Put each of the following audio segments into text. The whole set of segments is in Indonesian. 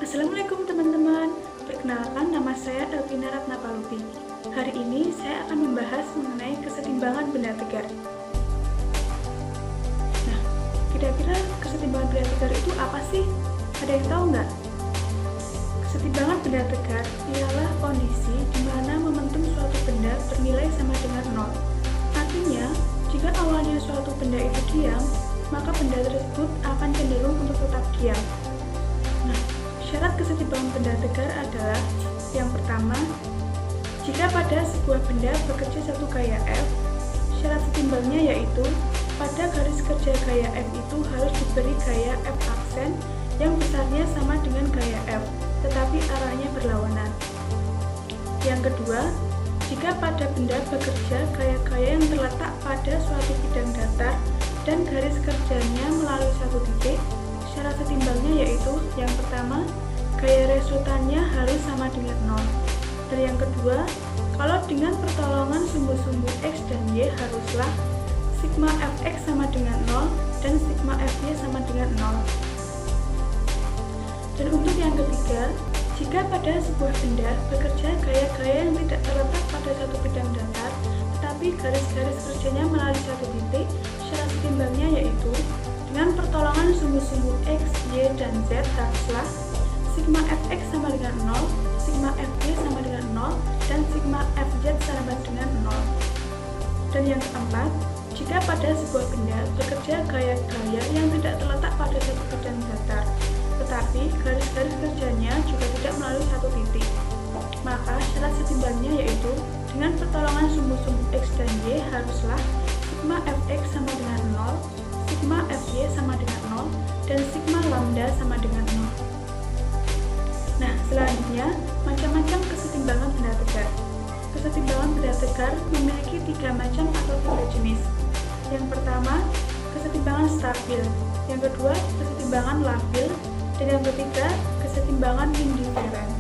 Assalamualaikum teman-teman, perkenalkan nama saya Elvina Ratnapaluti. Hari ini saya akan membahas mengenai kesetimbangan benda tegar. Nah, kira-kira kesetimbangan benda tegar itu apa sih? Ada yang tahu nggak? Kesetimbangan benda tegar ialah kondisi di mana momentum suatu benda bernilai sama dengan nol. Artinya, jika awalnya suatu benda itu diam, maka benda tersebut akan cenderung untuk tetap diam. Nah, syarat kesetimbangan benda tegar adalah yang pertama, jika pada sebuah benda bekerja satu gaya F, syarat setimbangnya yaitu pada garis kerja gaya F itu harus diberi gaya F aksen yang besarnya sama dengan gaya F, tetapi arahnya berlawanan. Yang kedua, jika pada benda bekerja gaya-gaya yang terletak pada suatu bidang datar dan garis kerjanya melalui satu titik, syarat setimbangnya yaitu yang pertama, gaya resultannya harus sama dengan 0. Dan yang kedua, kalau dengan pertolongan sumbu-sumbu X dan Y haruslah sigma Fx sama dengan 0 dan sigma Fy sama dengan 0. Dan untuk yang ketiga, jika pada sebuah benda bekerja gaya-gaya yang tidak terletak pada satu bidang datar, tetapi garis-garis kerjanya melalui satu titik, syarat setimbangnya yaitu dengan pertolongan sumbu-sumbu X, Y, dan Z haruslah sigma Fx sama dengan 0, sigma Fy sama dengan 0, dan sigma Fz sama dengan 0. Dan yang keempat, jika pada sebuah benda bekerja gaya-gaya yang tidak terletak pada satu bidang datar, tetapi garis-garis kerjanya juga tidak melalui satu titik, maka syarat setimbangnya yaitu dengan pertolongan sumbu-sumbu X dan Y haruslah sigma Fx sama dengan 0, sigma Fy sama dengan 0, dan sigma lambda sama dengan 0. Nah, selanjutnya, macam-macam kesetimbangan benda tegar. Kesetimbangan benda tegar memiliki 3 macam atau 3 jenis. Yang pertama, kesetimbangan stabil. Yang kedua, kesetimbangan labil. Dan yang ketiga, kesetimbangan indiferen.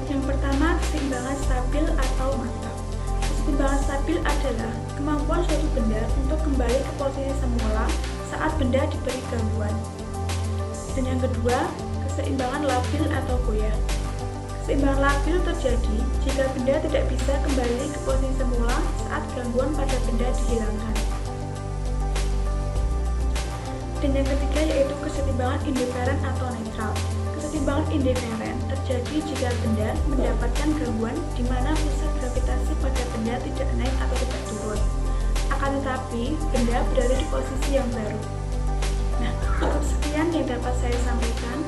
Yang pertama, kesetimbangan stabil atau mantap. Kesetimbangan stabil adalah kemampuan suatu benda untuk kembali ke posisi semula saat benda diberi gangguan. Dan yang kedua, keseimbangan labil atau goyah. Keseimbangan labil terjadi jika benda tidak bisa kembali ke posisi semula saat gangguan pada benda dihilangkan. Dan yang ketiga yaitu keseimbangan indiferen atau netral. Keseimbangan indiferen terjadi jika benda mendapatkan gangguan di mana pusat gravitasi pada benda tidak naik atau tidak turun. Akan tetapi, benda berada di posisi yang baru. Nah, cukup sekian yang dapat saya sampaikan.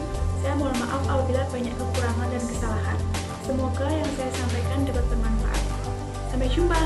Saya mohon maaf apabila banyak kekurangan dan kesalahan. Semoga yang saya sampaikan dapat bermanfaat. Sampai jumpa!